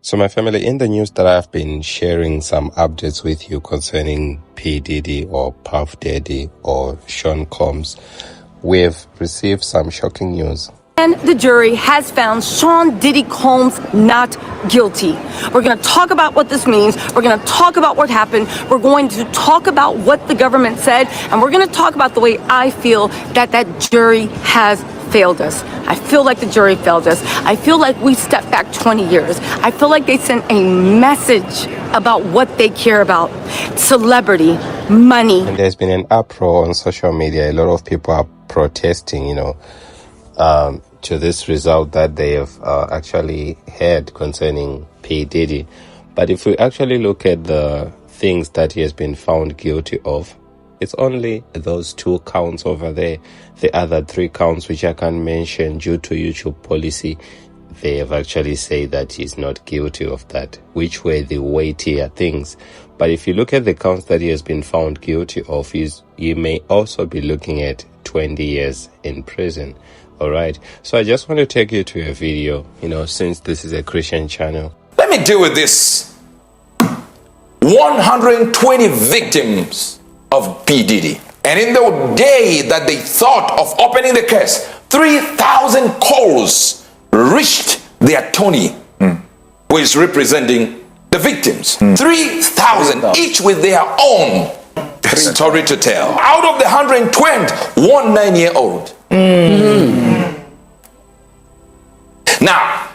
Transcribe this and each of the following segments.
So my family, in the news that I've been sharing some updates with you concerning P. Diddy or Puff Daddy or Sean Combs, we've received some shocking news. And the jury has found Sean Diddy Combs not guilty. We're going to talk about what this means. We're going to talk about what happened. We're going to talk about what the government said. And we're going to talk about the way I feel that jury has failed us. I feel like the jury failed us. I feel like we stepped back 20 years. I feel like they sent a message about what they care about. Celebrity, money. And there's been an uproar on social media. A lot of people are protesting, to this result that they have actually had concerning P. Diddy. But if we actually look at the things that he has been found guilty of, it's only those 2 counts over there. The other 3 counts, which I can't mention due to YouTube policy, they have actually said that he's not guilty of that, which were the weightier things. But if you look at the counts that he has been found guilty of, you may also be looking at 20 years in prison. All right. So I just want to take you to a video, since this is a Christian channel. Let me deal with this. 120 victims of P. Diddy. And in the day that they thought of opening the case, 3,000 calls reached the attorney who is representing the victims. 3,000, each with their own story to tell. Out of the 120, one 9-year-old. Now,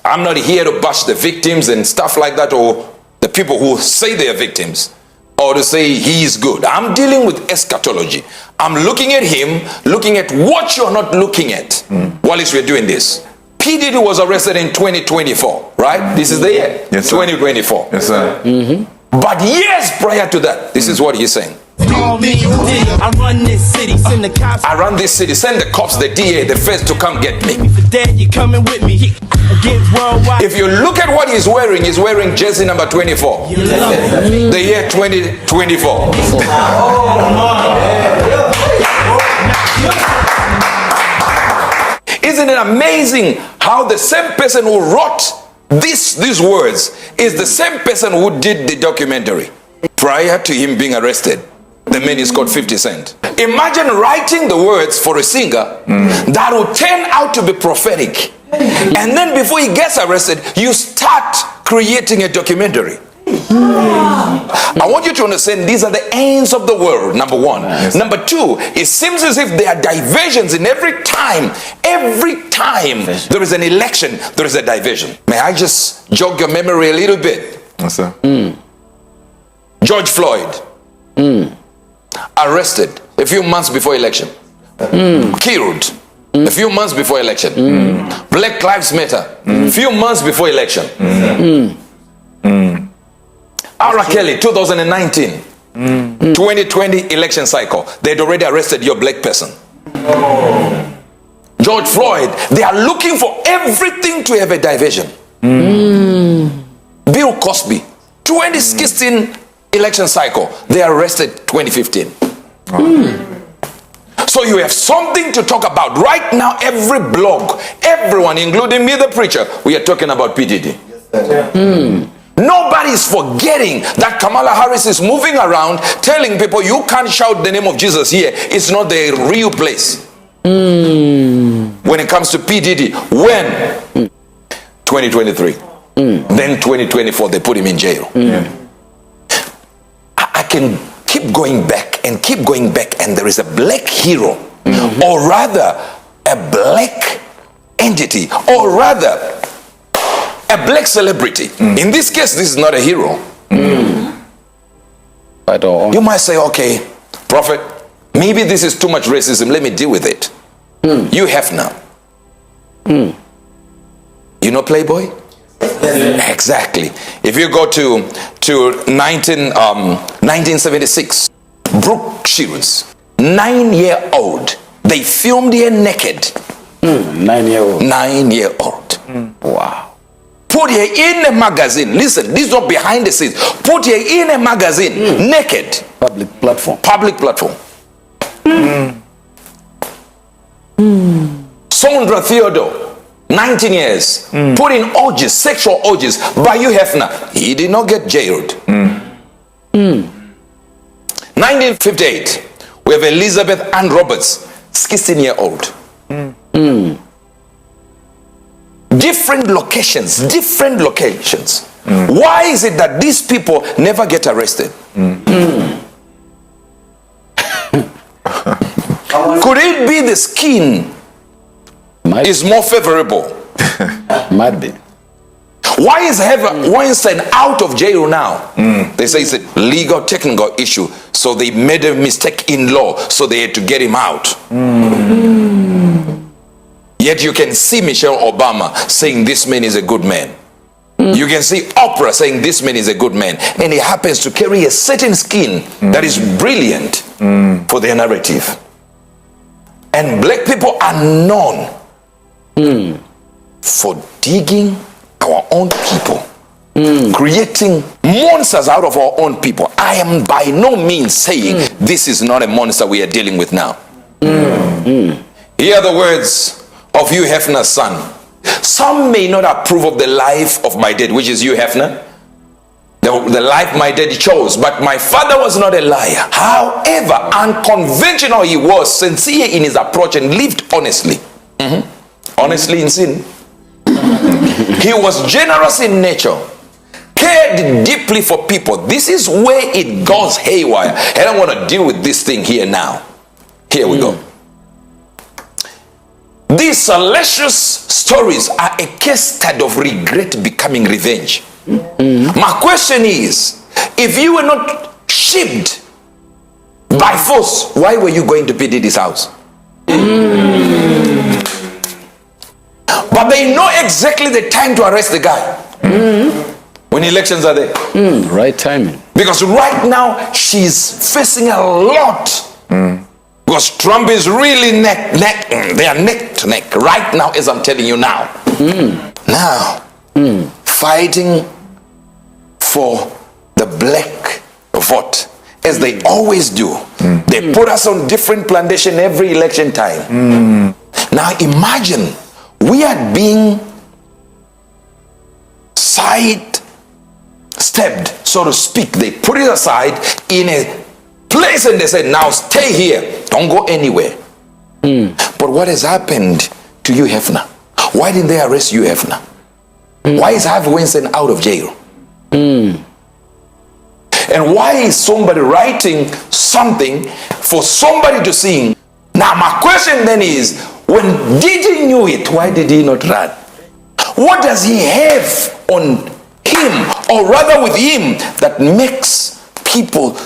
I'm not here to bash the victims and stuff like that, or the people who say they are victims, or to say he is good. I'm dealing with eschatology. I'm looking at him, looking at what you're not looking at while we're doing this. P. Diddy was arrested in 2024, right? This is the year, yes, 2024. Yes, sir. But years prior to that, this is what he's saying. Call me Diddy. I run this city. Send the cops. I run this city. Send the cops, the DA, the feds to come get me. For dead, you coming with me. Against worldwide. If you look at what he's wearing jersey number 24. The year 2024. Isn't it amazing how the same person who wrote these words is the same person who did the documentary prior to him being arrested? The man is called 50 Cent. Imagine writing the words for a singer that will turn out to be prophetic. And then before he gets arrested, you start creating a documentary. I want you to understand these are the ends of the world, number one. Yes. Number two, it seems as if there are diversions in every time there is an election, there is a diversion. May I just jog your memory a little bit? Yes, sir. George Floyd, arrested a few months before election, killed a few months before election. Black Lives Matter, a few months before election. R. Kelly, 2019, 2020 election cycle. They'd already arrested your black person. George Floyd, they are looking for everything to have a diversion. Bill Cosby, 2016 election cycle. They arrested 2015. So you have something to talk about. Right now, every blog, everyone, including me, the preacher, we are talking about P. Diddy. Nobody's forgetting that Kamala Harris is moving around telling people you can't shout the name of Jesus here. It's not the real place. When it comes to P. Diddy, when? 2023. Then 2024, they put him in jail. I can keep going back and keep going back, and there is a black hero, or rather a black entity, or rather a black celebrity. In this case, this is not a hero. At all. You might say, okay, Prophet, maybe this is too much racism. Let me deal with it. You have now. You know Playboy? Exactly. If you go to 1976, Brooke Shields, 9-year-old, they filmed her naked. 9-year-old. 9-year-old. Wow. Put her in a magazine. Listen, this is not behind the scenes. Put her in a magazine, naked. Public platform. Public platform. Sondra Theodore, 19 years, put in orgies, sexual orgies by Hugh Hefner. He did not get jailed. 1958, we have Elizabeth Ann Roberts, 16-year-old. Different locations. Why is it that these people never get arrested? Could it be the skin is more favorable? Might be. Why is Weinstein out of jail now? They say it's a legal technical issue, so they made a mistake in law, so they had to get him out. Yet you can see Michelle Obama saying this man is a good man. You can see Oprah saying this man is a good man, and he happens to carry a certain skin that is brilliant for their narrative. And black people are known for digging our own people, creating monsters out of our own people. I am by no means saying this is not a monster we are dealing with now. Hear the words of Hugh Hefner's son. Some may not approve of the life of my dad, which is Hugh Hefner, the life my daddy chose, but my father was not a liar. However unconventional he was, sincere in his approach, and lived honestly. Honestly in sin. He was generous in nature, cared deeply for people. This is where it goes haywire, and I want to deal with this thing here now. Here we go. These salacious stories are a case study of regret becoming revenge. My question is, if you were not shipped by force, why were you going to P. Diddy's house? But they know exactly the time to arrest the guy. When elections are there. Right timing. Because right now she's facing a lot. Because Trump is really they are neck to neck right now, as I'm telling you now. Now, fighting for the black vote, as they always do. They put us on different plantation every election time. Now imagine, we are being side-stepped, so to speak. They put it aside in a place and they said, now stay here, don't go anywhere. But what has happened to Hugh Hefner? Why didn't they arrest Hugh Hefner? Why is Harvey Weinstein out of jail? And why is somebody writing something for somebody to sing? Now my question then is, when Diddy knew it, why did he not run? What does he have on him, or rather with him, that makes people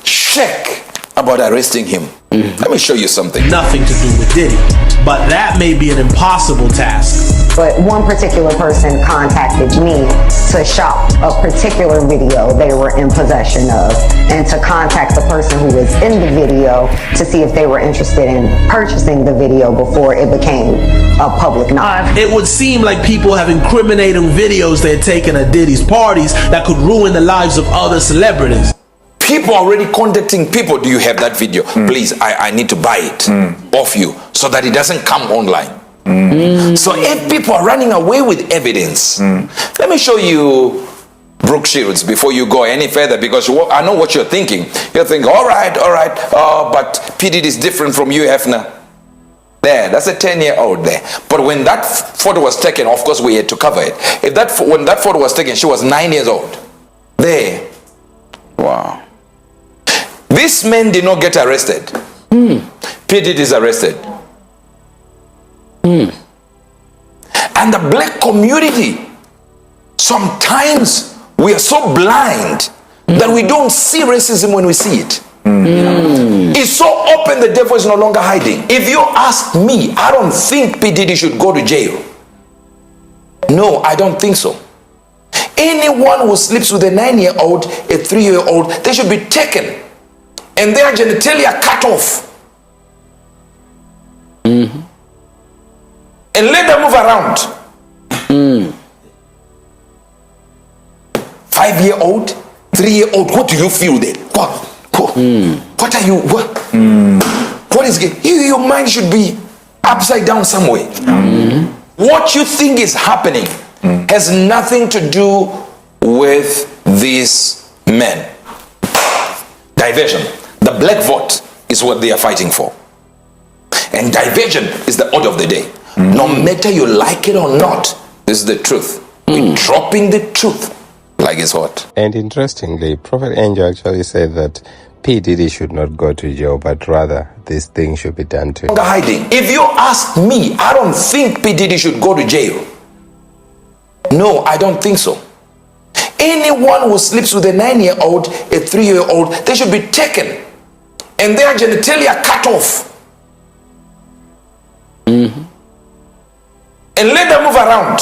shake about arresting him? Let me show you something. Nothing to do with Diddy, but that may be an impossible task. But one particular person contacted me to shop a particular video they were in possession of, and to contact the person who was in the video to see if they were interested in purchasing the video before it became a public knowledge. It would seem like people have incriminating videos they had taken at Diddy's parties that could ruin the lives of other celebrities. People already contacting people. Do you have that video? Please, I need to buy it off you so that it doesn't come online. So if people are running away with evidence, let me show you Brooke Shields before you go any further, because I know what you're thinking. You're thinking, all right, but P. Diddy is different from Hugh Hefner. There, that's a 10-year-old there. But when that photo was taken, of course we had to cover it. When that photo was taken, she was 9 years old. There. Wow. This man did not get arrested. P. Diddy is arrested. And the black community, sometimes we are so blind that we don't see racism when we see it. It's so open, the devil is no longer hiding. If you ask me, I don't think P. Diddy should go to jail. No, I don't think so. Anyone who sleeps with a 9-year-old, a 3-year-old, they should be taken and their genitalia cut off. And let them move around. 5-year-old, 3-year-old, what do you feel then? What are you, what is it? Your mind should be upside down somewhere. What you think is happening has nothing to do with these men. Diversion. The black vote is what they are fighting for. And diversion is the order of the day. No matter you like it or not, this is the truth. We're dropping the truth like it's hot. And interestingly, Prophet Angel actually said that P. Diddy should not go to jail, but rather this thing should be done to him. Hiding. If you ask me, I don't think P. Diddy should go to jail. No, I don't think so. Anyone who sleeps with a 9-year-old, a 3-year-old, they should be taken and their genitalia cut off. And let them move around.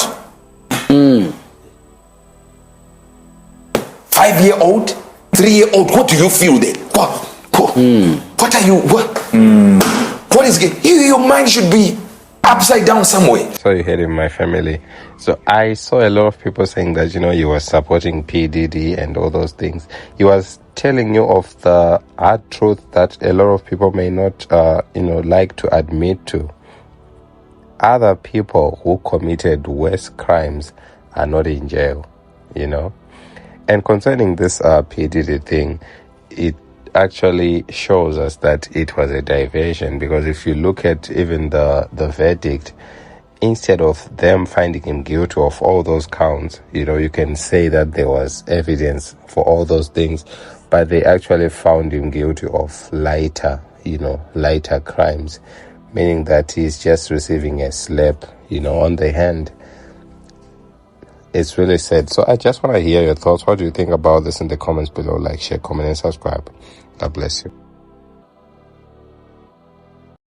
5-year-old, 3-year-old, what do you feel there? What are you, what is it? Your mind should be upside down somewhere. So you heard in my family. So I saw a lot of people saying that, you were supporting P. Diddy and all those things. He was telling you of the hard truth that a lot of people may not, like to admit to. Other people who committed worse crimes are not in jail, And concerning this P. Diddy thing, it actually shows us that it was a diversion, because if you look at even the verdict, instead of them finding him guilty of all those counts, you can say that there was evidence for all those things, but they actually found him guilty of lighter crimes, meaning that he's just receiving a slap, on the hand. It's really sad. So I just want to hear your thoughts. What do you think about this in the comments below? Like, share, comment, and subscribe. God bless you.